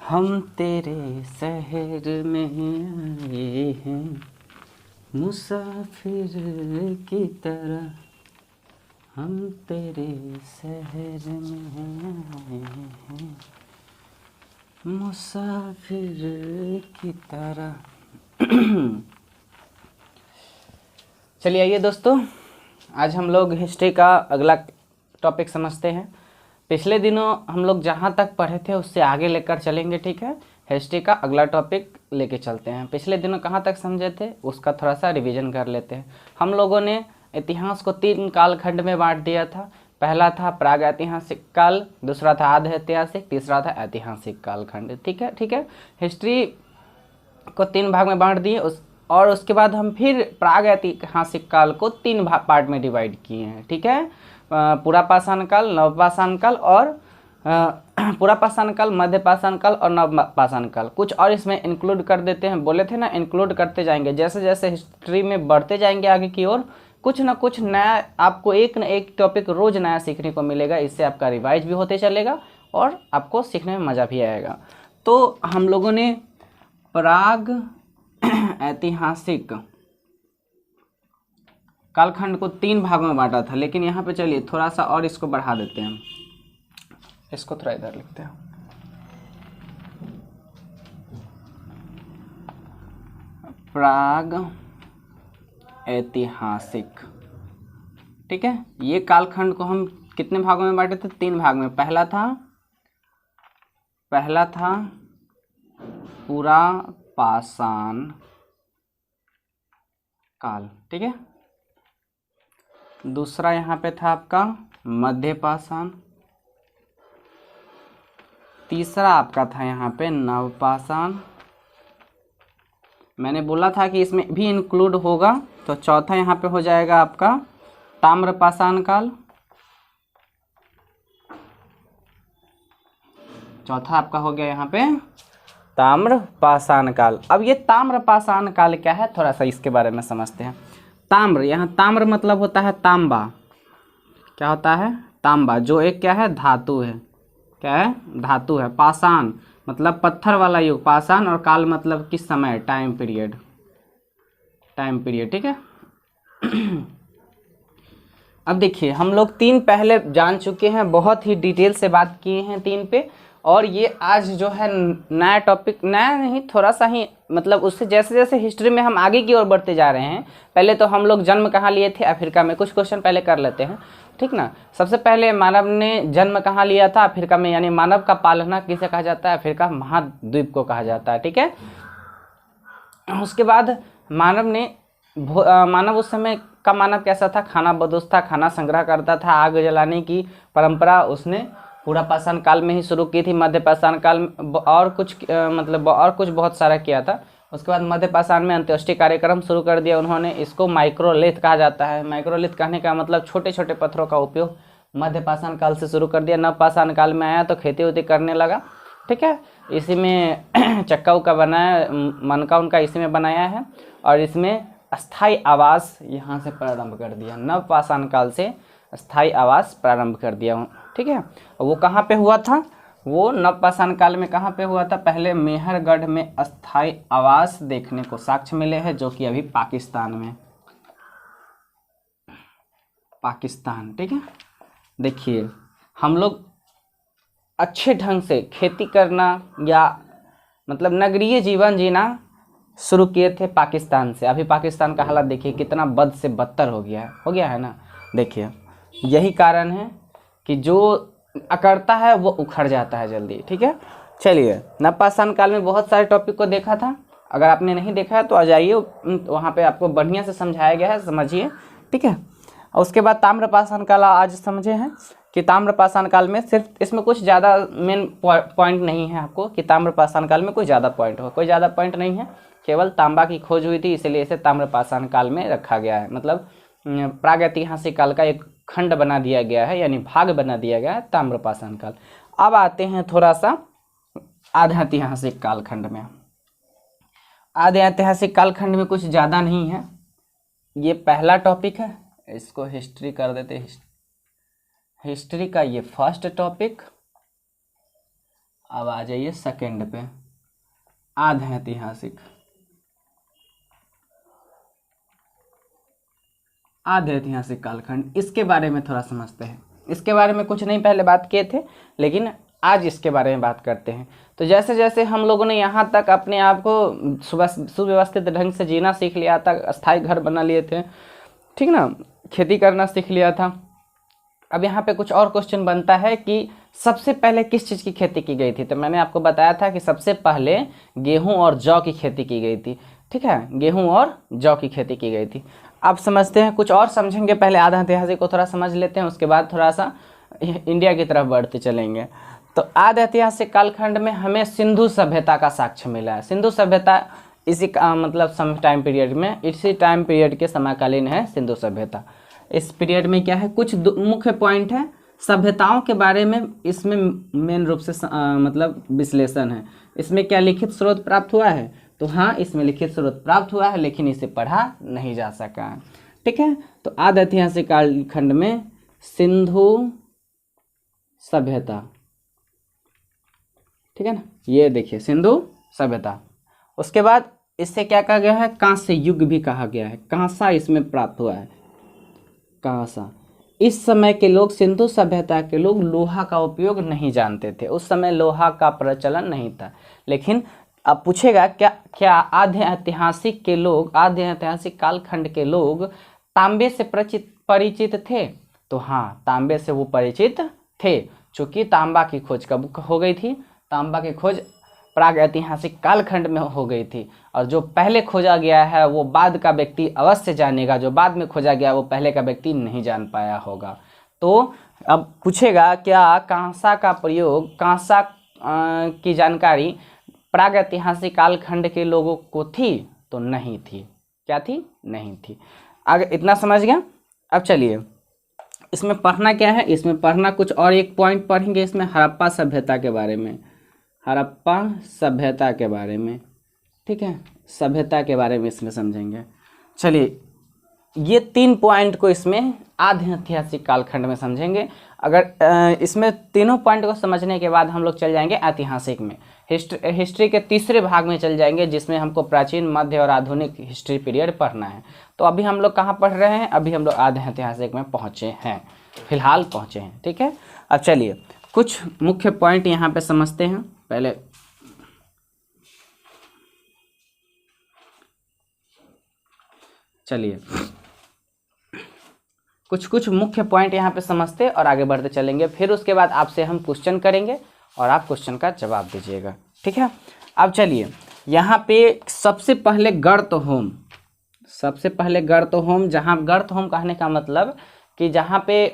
हम तेरे शहर में आए हैं मुसाफिर की तरह, हम तेरे शहर में आए हैं मुसाफिर की तरह। चलिए आइए दोस्तों, आज हम लोग हिस्ट्री का अगला टॉपिक समझते हैं। पिछले दिनों हम लोग जहाँ तक पढ़े थे उससे आगे लेकर चलेंगे, ठीक है। हिस्ट्री का अगला टॉपिक लेके चलते हैं। पिछले दिनों कहाँ तक समझे थे उसका थोड़ा सा रिवीजन कर लेते हैं। हम लोगों ने इतिहास को 3 कालखंड में बांट दिया था। पहला था प्राग ऐतिहासिक काल, दूसरा था आध ऐतिहासिक, तीसरा था ऐतिहासिक कालखंड, ठीक है। हिस्ट्री को 3 भाग में बांट दिए और उसके बाद हम फिर प्राग ऐतिहासिक काल को 3 पार्ट में डिवाइड किए हैं, ठीक है। पूरा पाषाण काल, नवपाषाण काल और पूरा पाषाण काल, मध्य पाषाण काल और नव पाषाण काल। कुछ और इसमें इंक्लूड कर देते हैं, बोले थे ना इंक्लूड करते जाएंगे। जैसे जैसे हिस्ट्री में बढ़ते जाएंगे आगे की ओर, कुछ ना कुछ नया आपको एक न एक टॉपिक रोज नया सीखने को मिलेगा। इससे आपका रिवाइज भी होते चलेगा और आपको सीखने में मज़ा भी आएगा। तो हम लोगों ने प्राग ऐतिहासिक कालखंड को 3 भागों में बांटा था, लेकिन यहाँ पे चलिए थोड़ा सा और इसको बढ़ा देते हैं। इसको थोड़ा इधर लिखते हैं। प्राग ऐतिहासिक, ठीक है। ये कालखंड को हम कितने भागों में बांटे थे? 3 भाग में। पहला था पूरा पाषाण काल, ठीक है। दूसरा यहाँ पे था आपका मध्य पाषाण, तीसरा आपका था यहाँ पे नवपाषाण। मैंने बोला था कि इसमें भी इंक्लूड होगा, तो चौथा यहाँ पे हो जाएगा आपका ताम्रपाषाण काल। चौथा आपका हो गया यहाँ पे ताम्रपाषाण काल। अब ये ताम्रपाषाण काल क्या है, थोड़ा सा इसके बारे में समझते हैं। ताम्र, यहाँ ताम्र मतलब होता है तांबा। क्या होता है? तांबा, जो एक क्या है? धातु है। क्या है? धातु है। पाषाण मतलब पत्थर वाला युग, पाषाण, और काल मतलब किस समय? टाइम पीरियड, ठीक है। अब देखिए, हम लोग 3 पहले जान चुके हैं, बहुत ही डिटेल से बात किए हैं 3 पे। और ये आज जो है नया टॉपिक, नया नहीं थोड़ा सा ही, मतलब उससे जैसे जैसे हिस्ट्री में हम आगे की ओर बढ़ते जा रहे हैं। पहले तो हम लोग जन्म कहाँ लिए थे? अफ्रीका में। कुछ क्वेश्चन पहले कर लेते हैं, ठीक ना। सबसे पहले मानव ने जन्म कहाँ लिया था? अफ्रीका में। यानी मानव का पालना किसे कहा जाता है? अफ्रीका महाद्वीप को कहा जाता है, ठीक है। उसके बाद मानव उस समय का मानव कैसा था? खाना बदोश था, खाना संग्रह करता था। आग जलाने की परंपरा उसने पूरा पाषाण काल में ही शुरू की थी। मध्य पाषाण काल में और कुछ बहुत सारा किया था। उसके बाद मध्य पाषाण में अंत्येष्टि कार्यक्रम शुरू कर दिया उन्होंने। इसको माइक्रोलिथ कहा जाता है। माइक्रोलिथ कहने का मतलब छोटे छोटे पत्थरों का उपयोग मध्य पाषाण काल से शुरू कर दिया। नव पाषाण काल में आया तो खेती वेती करने लगा, ठीक है। इसी में चक्का उक्का बनाया, मनका उनका इसी में बनाया है। और इसमें अस्थाई आवास यहाँ से प्रारंभ कर दिया। नव पाषाण काल से अस्थाई आवास प्रारंभ कर दिया, ठीक है। वो कहाँ पे हुआ था? वो नव पाषाण काल में कहाँ पे हुआ था? पहले मेहरगढ़ में अस्थाई आवास देखने को साक्ष्य मिले हैं, जो कि अभी पाकिस्तान में, ठीक है। देखिए, हम लोग अच्छे ढंग से खेती करना या मतलब नगरीय जीवन जीना शुरू किए थे पाकिस्तान से। अभी पाकिस्तान का हालत देखिए कितना बद से बदतर हो गया है ना। देखिए, यही कारण है कि जो अकड़ता है वो उखड़ जाता है जल्दी, ठीक है। चलिए, नवपाषाण काल में बहुत सारे टॉपिक को देखा था। अगर आपने नहीं देखा है तो आ जाइए, वहाँ पे आपको बढ़िया से समझाया गया है, समझिए, ठीक है। और उसके बाद ताम्रपाषाण काल आज समझे हैं कि ताम्रपाषाण काल में सिर्फ, इसमें कुछ ज़्यादा मेन पॉइंट नहीं है आपको कि ताम्रपाषाण काल में कोई ज़्यादा पॉइंट नहीं है। केवल तांबा की खोज हुई थी, इसलिए इसे ताम्रपाषाण काल में रखा गया है। मतलब प्रागैतिहासिक काल का एक खंड बना दिया गया है, यानी भाग बना दिया गया है ताम्रपाषाण काल। अब आते हैं थोड़ा सा आधे ऐतिहासिक कालखंड में। आधे ऐतिहासिक कालखंड में कुछ ज़्यादा नहीं है। ये पहला टॉपिक है, इसको हिस्ट्री कर देते हैं। हिस्ट्री का ये फर्स्ट टॉपिक, अब आ जाइए सेकंड पे, आधे ऐतिहासिक। आधे ऐतिहासिक कालखंड, इसके बारे में थोड़ा समझते हैं। इसके बारे में कुछ नहीं पहले बात किए थे, लेकिन आज इसके बारे में बात करते हैं। तो जैसे जैसे हम लोगों ने यहाँ तक अपने आप को सुव्यवस्थित ढंग से जीना सीख लिया था, अस्थायी घर बना लिए थे, ठीक ना, खेती करना सीख लिया था। अब यहाँ पे कुछ और क्वेश्चन बनता है कि सबसे पहले किस चीज़ की खेती की गई थी। तो मैंने आपको बताया था कि सबसे पहले गेहूं और जौ की खेती की गई थी, ठीक है, गेहूं और जौ की खेती की गई थी। अब समझते हैं, कुछ और समझेंगे, पहले आधा ऐतिहासिक को थोड़ा समझ लेते हैं, उसके बाद थोड़ा सा इंडिया की तरफ बढ़ते चलेंगे। तो आधे ऐतिहासिक कालखंड में हमें सिंधु सभ्यता का साक्ष्य मिला है। सिंधु सभ्यता इसी मतलब समय टाइम पीरियड में, इसी टाइम पीरियड के समकालीन है सिंधु सभ्यता। इस पीरियड में क्या है, कुछ मुख्य पॉइंट है सभ्यताओं के बारे में, इसमें मेन रूप से मतलब विश्लेषण है। इसमें क्या लिखित स्रोत प्राप्त हुआ है, तो हाँ इसमें लिखित स्रोत प्राप्त हुआ है, लेकिन इसे पढ़ा नहीं जा सका है, ठीक है। तो आधे ऐतिहासिक कालखंड में सिंधु सभ्यता, ठीक है ना, ये देखिए सिंधु सभ्यता। उसके बाद इससे क्या कहा गया है, कांस्य युग भी कहा गया है। कांसा इसमें प्राप्त हुआ है, कांसा। इस समय के लोग, सिंधु सभ्यता के लोग लोहा का उपयोग नहीं जानते थे, उस समय लोहा का प्रचलन नहीं था। लेकिन अब पूछेगा क्या आधे ऐतिहासिक के लोग, आधे ऐतिहासिक कालखंड के लोग तांबे से परिचित थे। तो हाँ, तांबे से वो परिचित थे, चूंकि तांबा की खोज कब हो गई थी, तांबा की खोज प्राग ऐतिहासिक कालखंड में हो गई थी। और जो पहले खोजा गया है वो बाद का व्यक्ति अवश्य जानेगा, जो बाद में खोजा गया वो पहले का व्यक्ति नहीं जान पाया होगा। तो अब पूछेगा क्या कांसा का प्रयोग, कांसा की जानकारी प्राग ऐतिहासिक कालखंड के लोगों को थी, तो नहीं थी। क्या थी, नहीं थी। आगे इतना समझ गया। अब चलिए इसमें पढ़ना क्या है, इसमें पढ़ना कुछ और एक पॉइंट पढ़ेंगे इसमें, हड़प्पा सभ्यता के बारे में, हड़प्पा सभ्यता के बारे में, ठीक है, सभ्यता के बारे में इसमें समझेंगे। चलिए ये 3 पॉइंट को इसमें आधे ऐतिहासिक कालखंड में समझेंगे। अगर इसमें तीनों पॉइंट को समझने के बाद हम लोग चल जाएंगे ऐतिहासिक में, हिस्ट्री के तीसरे भाग में चल जाएंगे, जिसमें हमको प्राचीन, मध्य और आधुनिक हिस्ट्री पीरियड पढ़ना है। तो अभी हम लोग कहाँ पढ़ रहे हैं, अभी हम लोग आधे ऐतिहासिक में पहुँचे हैं, फिलहाल पहुँचे हैं, ठीक है। अब चलिए कुछ मुख्य पॉइंट यहाँ पे समझते हैं। पहले चलिए कुछ मुख्य पॉइंट यहाँ पे समझते और आगे बढ़ते चलेंगे, फिर उसके बाद आपसे हम क्वेश्चन करेंगे और आप क्वेश्चन का जवाब दीजिएगा, ठीक है। अब चलिए यहाँ पे सबसे पहले गर्त होम, सबसे पहले गर्त होम, जहाँ गर्त होम कहने का मतलब कि जहाँ पे